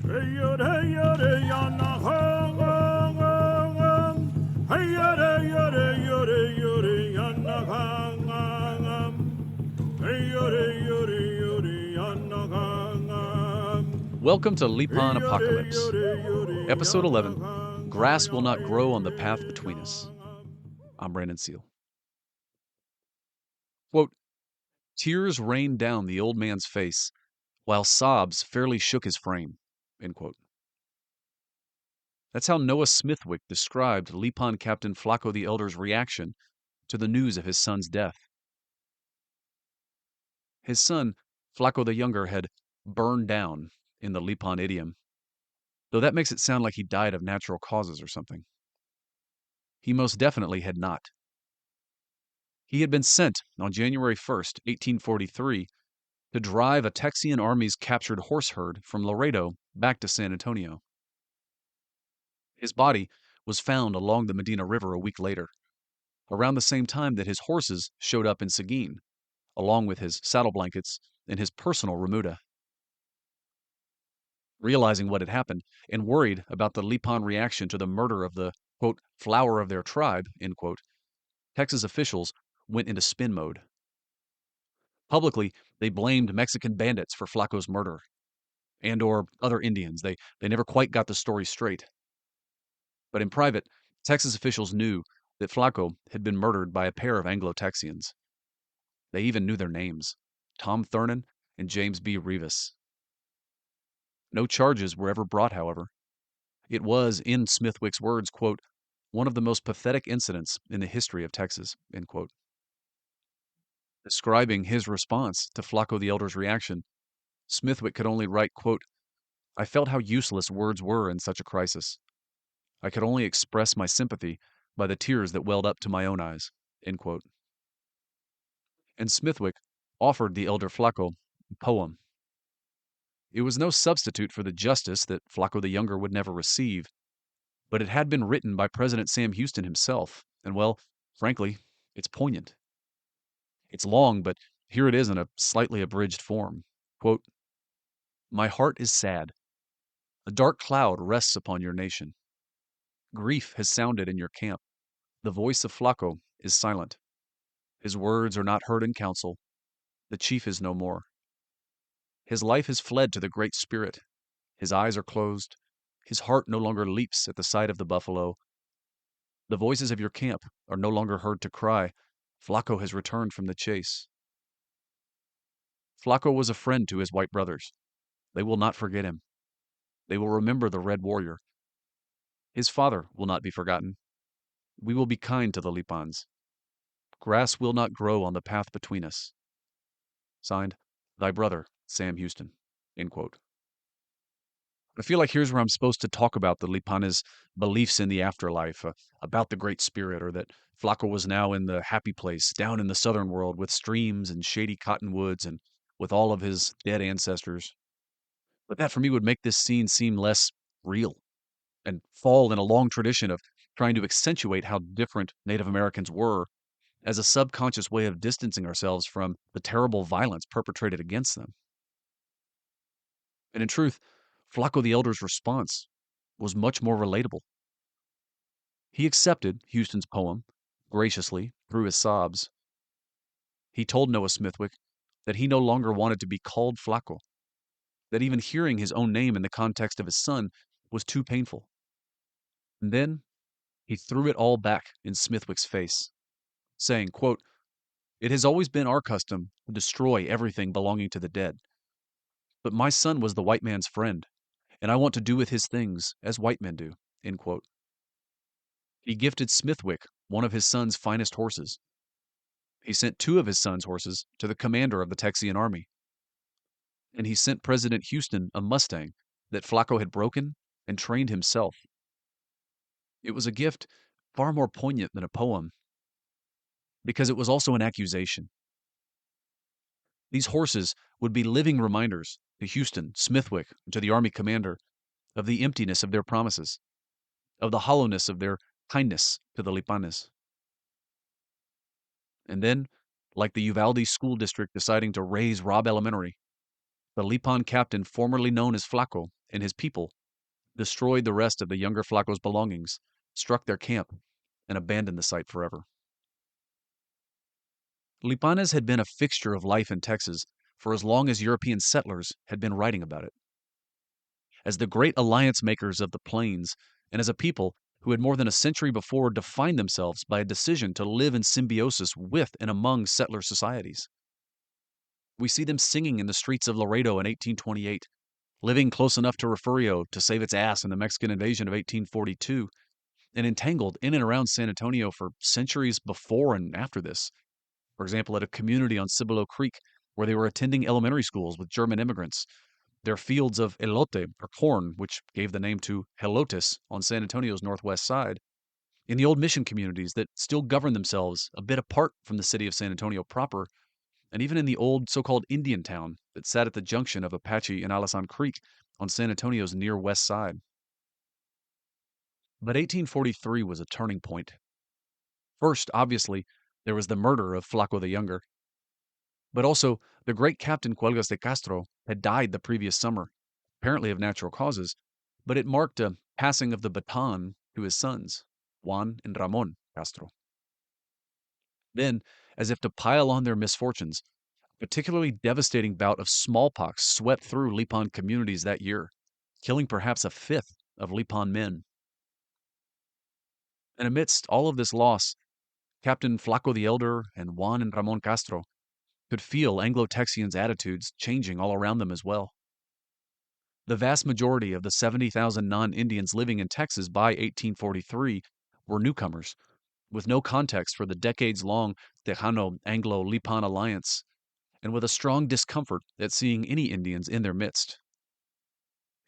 Welcome to Lipan Apocalypse, Episode 11, Grass Will Not Grow on the Path Between Us. I'm Brandon Seale. Quote, tears rained down the old man's face, while sobs fairly shook his frame. End quote. That's how Noah Smithwick described Lipan Captain Flaco the Elder's reaction to the news of his son's death. His son, Flaco the Younger, had burned down in the Lipan idiom, though that makes it sound like he died of natural causes or something. He most definitely had not. He had been sent on January 1st, 1843, to drive a Texian army's captured horse herd from Laredo back to San Antonio. His body was found along the Medina River a week later, around the same time that his horses showed up in Seguin, along with his saddle blankets and his personal remuda. Realizing what had happened and worried about the Lipan reaction to the murder of the, quote, flower of their tribe, end quote, Texas officials went into spin mode. Publicly, they blamed Mexican bandits for Flaco's murder, and or other Indians. They never quite got the story straight. But in private, Texas officials knew that Flaco had been murdered by a pair of Anglo-Texians. They even knew their names, Tom Thurman and James B. Rivas. No charges were ever brought, however. It was, in Smithwick's words, quote, one of the most pathetic incidents in the history of Texas, end quote. Describing his response to Flaco the Elder's reaction, Smithwick could only write, quote, I felt how useless words were in such a crisis. I could only express my sympathy by the tears that welled up to my own eyes, end quote. And Smithwick offered the elder Flaco a poem. It was no substitute for the justice that Flaco the Younger would never receive, but it had been written by President Sam Houston himself, and well, frankly, it's poignant. It's long, but here it is in a slightly abridged form. Quote, my heart is sad. A dark cloud rests upon your nation. Grief has sounded in your camp. The voice of Flaco is silent. His words are not heard in council. The chief is no more. His life has fled to the Great Spirit. His eyes are closed. His heart no longer leaps at the sight of the buffalo. The voices of your camp are no longer heard to cry, Flaco has returned from the chase. Flaco was a friend to his white brothers. They will not forget him. They will remember the Red Warrior. His father will not be forgotten. We will be kind to the Lipanes. Grass will not grow on the path between us. Signed, thy brother, Sam Houston. End quote. I feel like here's where I'm supposed to talk about the Lipanes' beliefs in the afterlife, about the Great Spirit, or that Flaco was now in the happy place, down in the southern world, with streams and shady cottonwoods and with all of his dead ancestors. But that, for me, would make this scene seem less real and fall in a long tradition of trying to accentuate how different Native Americans were as a subconscious way of distancing ourselves from the terrible violence perpetrated against them. And in truth, Flaco the Elder's response was much more relatable. He accepted Houston's poem graciously through his sobs. He told Noah Smithwick that he no longer wanted to be called Flaco, that even hearing his own name in the context of his son was too painful. And then he threw it all back in Smithwick's face, saying, quote, it has always been our custom to destroy everything belonging to the dead. But my son was the white man's friend, and I want to do with his things as white men do, end quote. He gifted Smithwick one of his son's finest horses. He sent 2 of his son's horses to the commander of the Texian army. And he sent President Houston a Mustang that Flaco had broken and trained himself. It was a gift far more poignant than a poem, because it was also an accusation. These horses would be living reminders to Houston, Smithwick, and to the army commander of the emptiness of their promises, of the hollowness of their kindness to the Lipanes. And then, like the Uvalde School District deciding to raise Robb Elementary, the Lipan captain formerly known as Flaco and his people destroyed the rest of the younger Flaco's belongings, struck their camp, and abandoned the site forever. Lipanes had been a fixture of life in Texas for as long as European settlers had been writing about it. As the great alliance makers of the plains, and as a people who had more than a century before defined themselves by a decision to live in symbiosis with and among settler societies. We see them singing in the streets of Laredo in 1828, living close enough to Refugio to save its ass in the Mexican invasion of 1842, and entangled in and around San Antonio for centuries before and after this. For example, at a community on Cibolo Creek where they were attending elementary schools with German immigrants, their fields of elote, or corn, which gave the name to Helotes on San Antonio's northwest side, in the old mission communities that still govern themselves a bit apart from the city of San Antonio proper, and even in the old so-called Indian town that sat at the junction of Apache and Alasan Creek on San Antonio's near west side. But 1843 was a turning point. First, obviously, there was the murder of Flaco the Younger, but also the great Captain Cuelgas de Castro had died the previous summer, apparently of natural causes, but it marked a passing of the baton to his sons, Juan and Ramon Castro. Then, as if to pile on their misfortunes, a particularly devastating bout of smallpox swept through Lipan communities that year, killing perhaps a fifth of Lipan men. And amidst all of this loss, Captain Flaco the Elder and Juan and Ramon Castro could feel Anglo-Texians' attitudes changing all around them as well. The vast majority of the 70,000 non-Indians living in Texas by 1843 were newcomers, with no context for the decades-long Tejano-Anglo-Lipan alliance, and with a strong discomfort at seeing any Indians in their midst.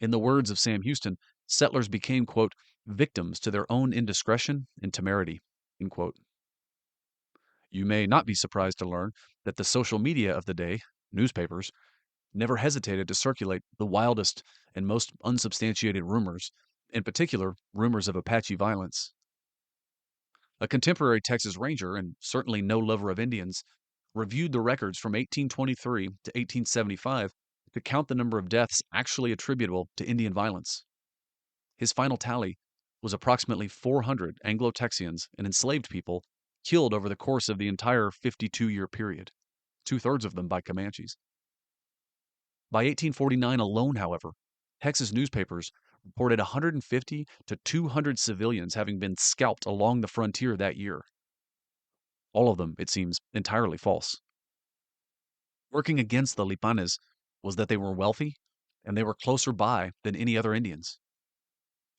In the words of Sam Houston, settlers became, quote, victims to their own indiscretion and temerity, end quote. You may not be surprised to learn that the social media of the day, newspapers, never hesitated to circulate the wildest and most unsubstantiated rumors, in particular, rumors of Apache violence. A contemporary Texas Ranger, and certainly no lover of Indians, reviewed the records from 1823 to 1875 to count the number of deaths actually attributable to Indian violence. His final tally was approximately 400 Anglo-Texians and enslaved people killed over the course of the entire 52-year period, two-thirds of them by Comanches. By 1849 alone, however, Texas newspapers reported 150 to 200 civilians having been scalped along the frontier that year. All of them, it seems, entirely false. Working against the Lipanes was that they were wealthy and they were closer by than any other Indians.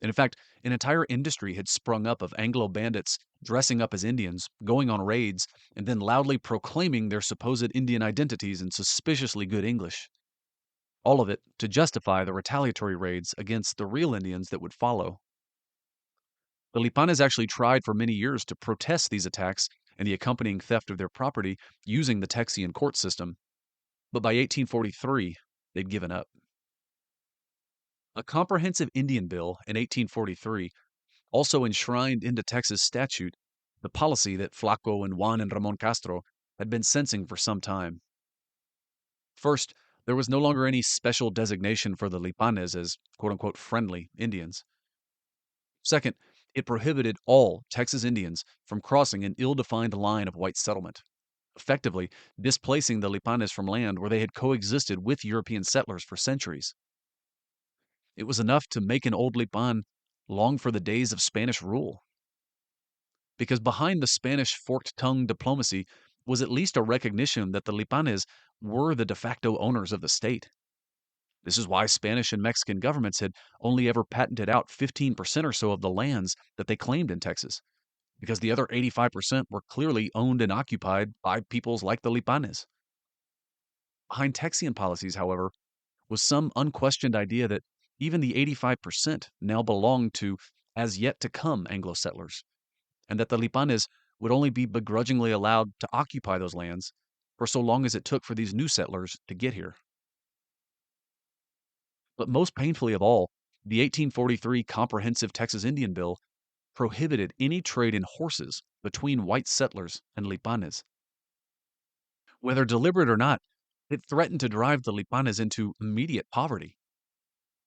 And in fact, an entire industry had sprung up of Anglo bandits dressing up as Indians, going on raids, and then loudly proclaiming their supposed Indian identities in suspiciously good English. All of it to justify the retaliatory raids against the real Indians that would follow. The Lipanes actually tried for many years to protest these attacks and the accompanying theft of their property using the Texian court system, but by 1843, they'd given up. A comprehensive Indian bill in 1843 also enshrined into Texas statute the policy that Flaco and Juan and Ramon Castro had been sensing for some time. First, there was no longer any special designation for the Lipanes as quote-unquote friendly Indians. Second, it prohibited all Texas Indians from crossing an ill-defined line of white settlement, effectively displacing the Lipanes from land where they had coexisted with European settlers for centuries. It was enough to make an old Lipan long for the days of Spanish rule. Because behind the Spanish forked-tongued diplomacy was at least a recognition that the Lipanes were the de facto owners of the state. This is why Spanish and Mexican governments had only ever patented out 15% or so of the lands that they claimed in Texas, because the other 85% were clearly owned and occupied by peoples like the Lipanes. Behind Texian policies, however, was some unquestioned idea that even the 85% now belonged to as yet to come Anglo settlers, and that the Lipanes would only be begrudgingly allowed to occupy those lands for so long as it took for these new settlers to get here. But most painfully of all, the 1843 Comprehensive Texas Indian Bill prohibited any trade in horses between white settlers and Lipanes. Whether deliberate or not, It threatened to drive the Lipanes into immediate poverty.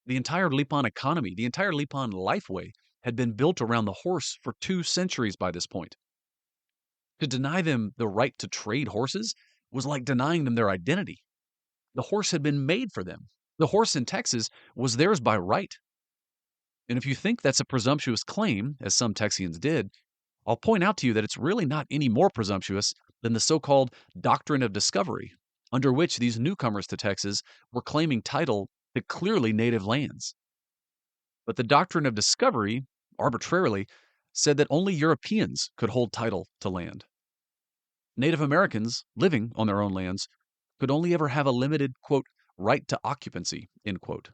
The entire Lipan economy, the entire Lipan lifeway, had been built around the horse for 2 centuries by this point. To deny them the right to trade horses was like denying them their identity. The horse had been made for them. The horse in Texas was theirs by right. And if you think that's a presumptuous claim, as some Texians did, I'll point out to you that it's really not any more presumptuous than the so-called doctrine of discovery, under which these newcomers to Texas were claiming title to clearly native lands. But the doctrine of discovery, arbitrarily, said that only Europeans could hold title to land. Native Americans living on their own lands could only ever have a limited, quote, right to occupancy, end quote.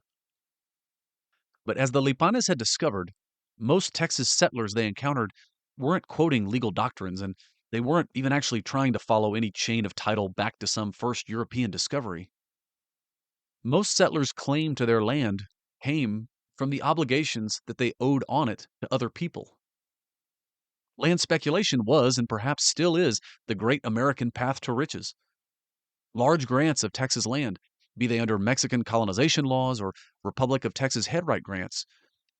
But as the Lipanes had discovered, most Texas settlers they encountered weren't quoting legal doctrines, and they weren't even actually trying to follow any chain of title back to some first European discovery. Most settlers' claim to their land came from the obligations that they owed on it to other people. Land speculation was, and perhaps still is, the great American path to riches. Large grants of Texas land, be they under Mexican colonization laws or Republic of Texas headright grants,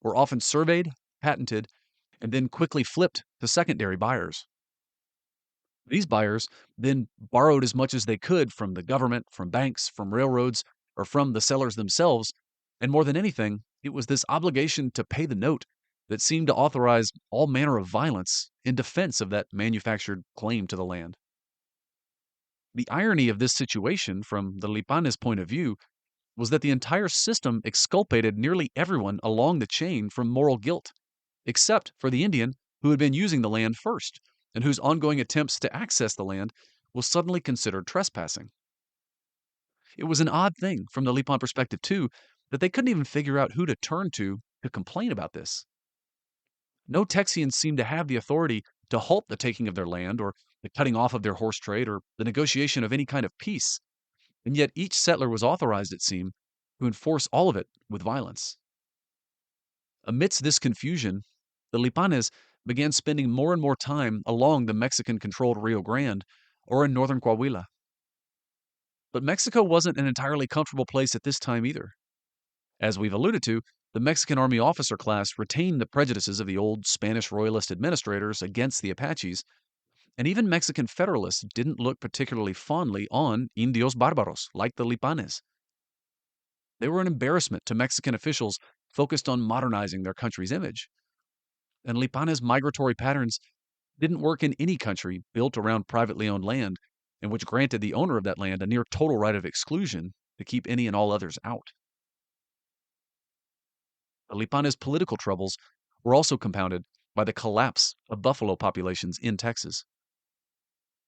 were often surveyed, patented, and then quickly flipped to secondary buyers. These buyers then borrowed as much as they could from the government, from banks, from railroads, or from the sellers themselves, and more than anything, it was this obligation to pay the note that seemed to authorize all manner of violence in defense of that manufactured claim to the land. The irony of this situation, from the Lipanes' point of view, was that the entire system exculpated nearly everyone along the chain from moral guilt, except for the Indian who had been using the land first, and whose ongoing attempts to access the land was suddenly considered trespassing. It was an odd thing, from the Lipan perspective too, that they couldn't even figure out who to turn to complain about this. No Texians seemed to have the authority to halt the taking of their land, or the cutting off of their horse trade, or the negotiation of any kind of peace, and yet each settler was authorized, it seemed, to enforce all of it with violence. Amidst this confusion, the Lipanes began spending more and more time along the Mexican-controlled Rio Grande or in northern Coahuila. But Mexico wasn't an entirely comfortable place at this time either. As we've alluded to, the Mexican Army officer class retained the prejudices of the old Spanish royalist administrators against the Apaches, and even Mexican federalists didn't look particularly fondly on indios bárbaros like the Lipanes. They were an embarrassment to Mexican officials focused on modernizing their country's image. And Lipanes' migratory patterns didn't work in any country built around privately owned land, and which granted the owner of that land a near total right of exclusion to keep any and all others out. The Lipanes' political troubles were also compounded by the collapse of buffalo populations in Texas.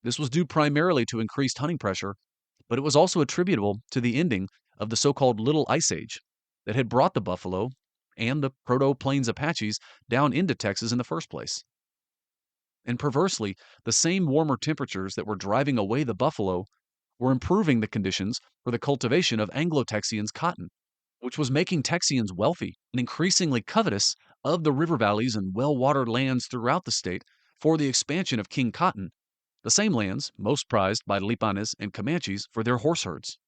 This was due primarily to increased hunting pressure, but it was also attributable to the ending of the so-called Little Ice Age that had brought the buffalo and the Proto-Plains Apaches down into Texas in the first place. And perversely, the same warmer temperatures that were driving away the buffalo were improving the conditions for the cultivation of Anglo-Texians cotton, which was making Texians wealthy and increasingly covetous of the river valleys and well-watered lands throughout the state for the expansion of king cotton, the same lands most prized by Lipanes and Comanches for their horse herds.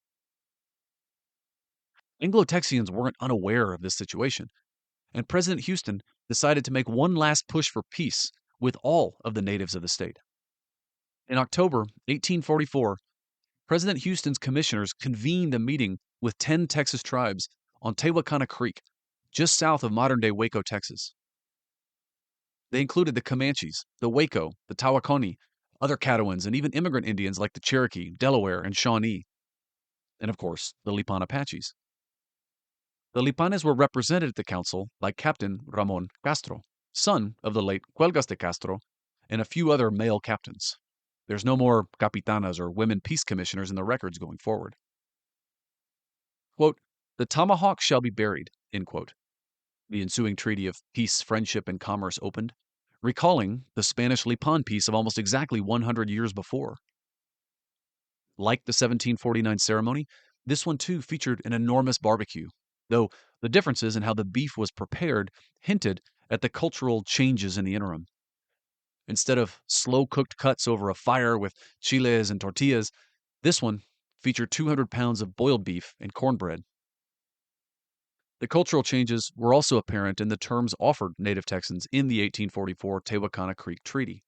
Anglo-Texians weren't unaware of this situation, and President Houston decided to make one last push for peace with all of the natives of the state. In October 1844, President Houston's commissioners convened a meeting with 10 Texas tribes on Tehuacana Creek, just south of modern-day Waco, Texas. They included the Comanches, the Waco, the Tawakoni, other Caddoans, and even immigrant Indians like the Cherokee, Delaware, and Shawnee, and of course, the Lipan Apaches. The Lipanes were represented at the council by Captain Ramon Castro, son of the late Cuelgas de Castro, and a few other male captains. There's no more capitanas or women peace commissioners in the records going forward. Quote, "The tomahawk shall be buried," end quote. The ensuing treaty of peace, friendship, and commerce opened, recalling the Spanish Lipan peace of almost exactly 100 years before. Like the 1749 ceremony, this one too featured an enormous barbecue, though the differences in how the beef was prepared hinted at the cultural changes in the interim. Instead of slow-cooked cuts over a fire with chiles and tortillas, this one featured 200 pounds of boiled beef and cornbread. The cultural changes were also apparent in the terms offered native Texans in the 1844 Tehuacana Creek Treaty.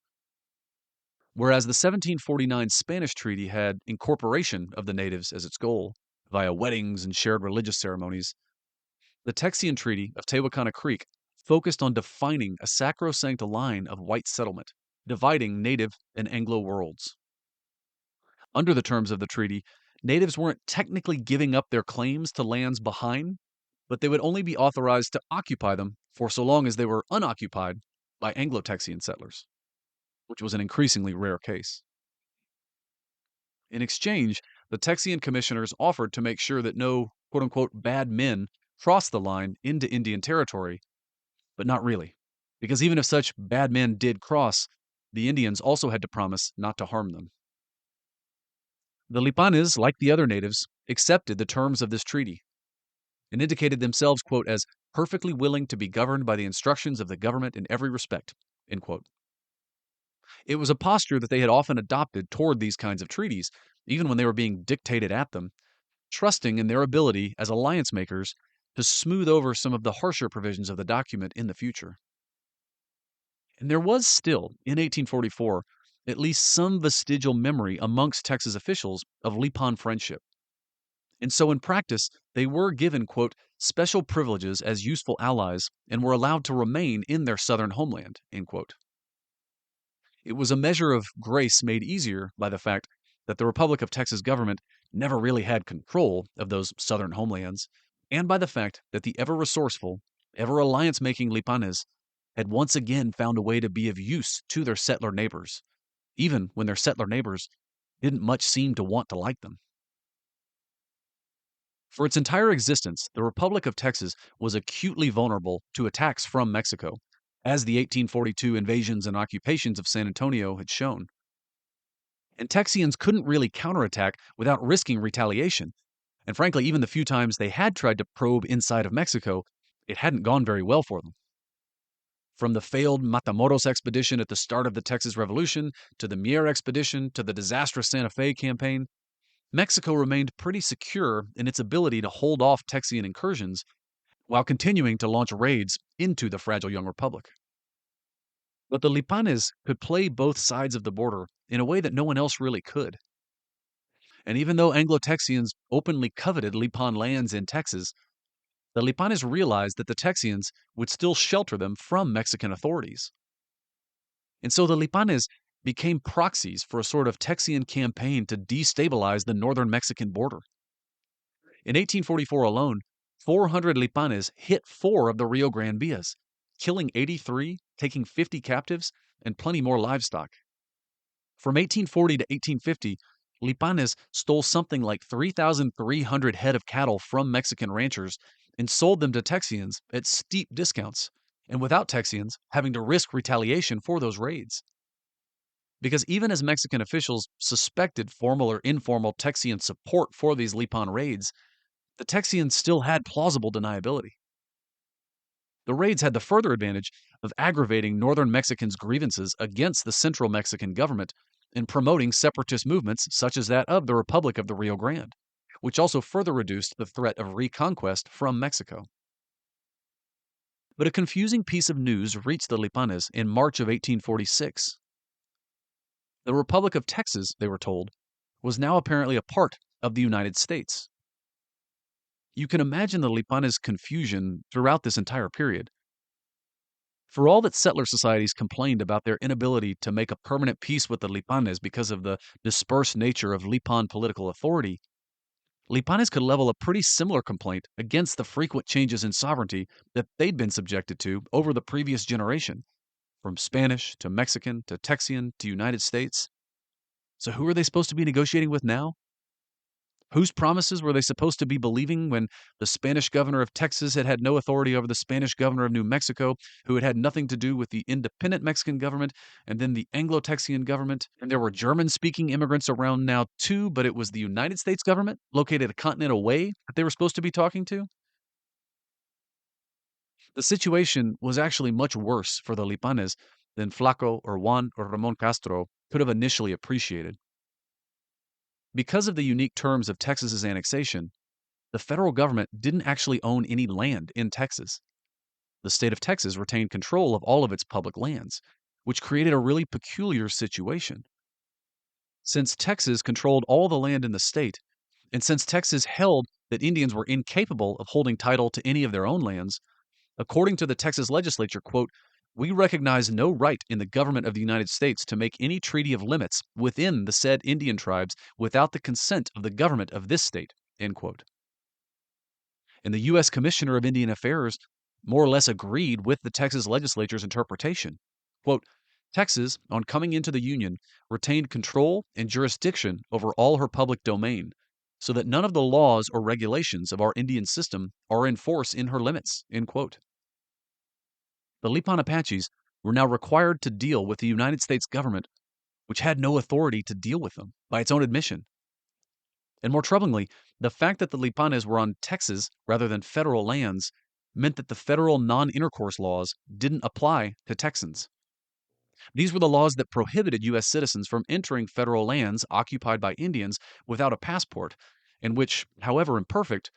Whereas the 1749 Spanish treaty had incorporation of the natives as its goal, via weddings and shared religious ceremonies, the Texian Treaty of Tehuacana Creek focused on defining a sacrosanct line of white settlement, dividing native and Anglo worlds. Under the terms of the treaty, natives weren't technically giving up their claims to lands behind, but they would only be authorized to occupy them for so long as they were unoccupied by Anglo-Texian settlers, which was an increasingly rare case. In exchange, the Texian commissioners offered to make sure that no quote-unquote bad men crossed the line into Indian territory, but not really, because even if such bad men did cross, the Indians also had to promise not to harm them. The Lipanes, like the other natives, accepted the terms of this treaty and indicated themselves, quote, as perfectly willing to be governed by the instructions of the government in every respect, end quote. It was a posture that they had often adopted toward these kinds of treaties, even when they were being dictated at them, trusting in their ability as alliance makers to smooth over some of the harsher provisions of the document in the future. And there was still, in 1844, at least some vestigial memory amongst Texas officials of Lipan friendship. And so in practice, they were given, quote, special privileges as useful allies and were allowed to remain in their southern homeland, end quote. It was a measure of grace made easier by the fact that the Republic of Texas government never really had control of those southern homelands, and by the fact that the ever-resourceful, ever-alliance-making Lipanes had once again found a way to be of use to their settler neighbors, even when their settler neighbors didn't much seem to want to like them. For its entire existence, the Republic of Texas was acutely vulnerable to attacks from Mexico, as the 1842 invasions and occupations of San Antonio had shown. And Texians couldn't really counterattack without risking retaliation, and frankly, even the few times they had tried to probe inside of Mexico, it hadn't gone very well for them. From the failed Matamoros expedition at the start of the Texas Revolution, to the Mier expedition, to the disastrous Santa Fe campaign, Mexico remained pretty secure in its ability to hold off Texian incursions while continuing to launch raids into the fragile young republic. But the Lipanes could play both sides of the border in a way that no one else really could. And even though Anglo-Texians openly coveted Lipan lands in Texas, the Lipanes realized that the Texians would still shelter them from Mexican authorities. And so the Lipanes became proxies for a sort of Texian campaign to destabilize the northern Mexican border. In 1844 alone, 400 Lipanes hit 4 of the Rio Grande Villas, killing 83, taking 50 captives, and plenty more livestock. From 1840 to 1850, Lipanes stole something like 3,300 head of cattle from Mexican ranchers and sold them to Texians at steep discounts, and without Texians having to risk retaliation for those raids. Because even as Mexican officials suspected formal or informal Texian support for these Lipan raids, the Texians still had plausible deniability. The raids had the further advantage of aggravating northern Mexicans' grievances against the central Mexican government and promoting separatist movements such as that of the Republic of the Rio Grande, which also further reduced the threat of reconquest from Mexico. But a confusing piece of news reached the Lipanes in March of 1846. The Republic of Texas, they were told, was now apparently a part of the United States. You can imagine the Lipanes' confusion throughout this entire period. For all that settler societies complained about their inability to make a permanent peace with the Lipanes because of the dispersed nature of Lipan political authority, Lipanes could level a pretty similar complaint against the frequent changes in sovereignty that they'd been subjected to over the previous generation, from Spanish to Mexican to Texian to United States. So who are they supposed to be negotiating with now? Whose promises were they supposed to be believing when the Spanish governor of Texas had had no authority over the Spanish governor of New Mexico, who had had nothing to do with the independent Mexican government, and then the Anglo-Texian government? And there were German-speaking immigrants around now too, but it was the United States government, located a continent away, that they were supposed to be talking to? The situation was actually much worse for the Lipanes than Flaco or Juan or Ramon Castro could have initially appreciated. Because of the unique terms of Texas's annexation, the federal government didn't actually own any land in Texas. The state of Texas retained control of all of its public lands, which created a really peculiar situation. Since Texas controlled all the land in the state, and since Texas held that Indians were incapable of holding title to any of their own lands, according to the Texas legislature, quote, "We recognize no right in the government of the United States to make any treaty of limits within the said Indian tribes without the consent of the government of this state," end quote. And the U.S. Commissioner of Indian Affairs more or less agreed with the Texas legislature's interpretation. Quote, "Texas, on coming into the Union, retained control and jurisdiction over all her public domain, so that none of the laws or regulations of our Indian system are in force in her limits," end quote. The Lipan Apaches were now required to deal with the United States government, which had no authority to deal with them, by its own admission. And more troublingly, the fact that the Lipanes were on Texas rather than federal lands meant that the federal non-intercourse laws didn't apply to Texans. These were the laws that prohibited U.S. citizens from entering federal lands occupied by Indians without a passport, and which, however imperfect,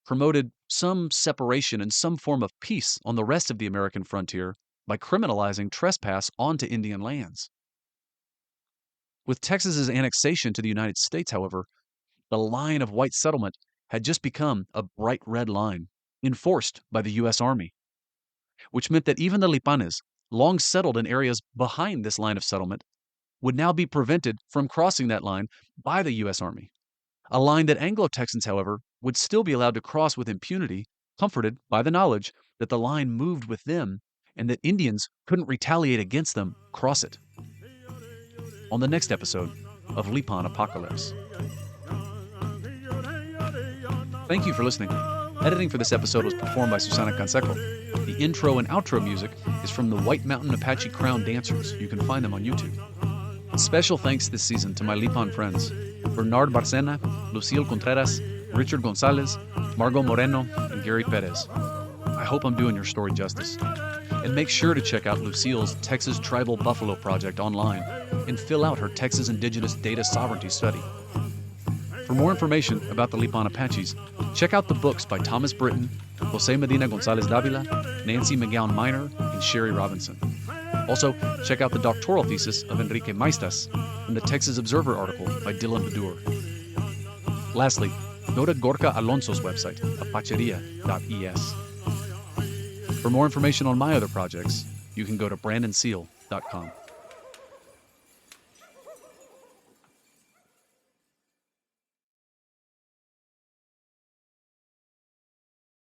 promoted some separation and some form of peace on the rest of the American frontier by criminalizing trespass onto Indian lands. With Texas's annexation to the United States, however, the line of white settlement had just become a bright red line, enforced by the U.S. Army, which meant that even the Lipanes, long settled in areas behind this line of settlement, would now be prevented from crossing that line by the U.S. Army. A line that Anglo-Texans, however, would still be allowed to cross with impunity, comforted by the knowledge that the line moved with them and that Indians couldn't retaliate against them cross it. On the next episode of Lipan Apocalypse. Thank you for listening. Editing for this episode was performed by Susana Canseco. The intro and outro music is from the White Mountain Apache Crown Dancers. You can find them on YouTube. Special thanks this season to my Lipan friends, Bernard Barcena, Lucille Contreras, Richard Gonzalez, Margot Moreno, and Gary Perez. I hope I'm doing your story justice. And make sure to check out Lucille's Texas Tribal Buffalo Project online and fill out her Texas Indigenous Data Sovereignty study. For more information about the Lipan Apaches, check out the books by Thomas Britton, Jose Medina Gonzalez Davila, Nancy McGowan Minor, and Sherry Robinson. Also, check out the doctoral thesis of Enrique Maestas and the Texas Observer article by Dylan Bedour. Lastly, go to Gorka Alonso's website, apacheria.es. For more information on my other projects, you can go to brandonseale.com.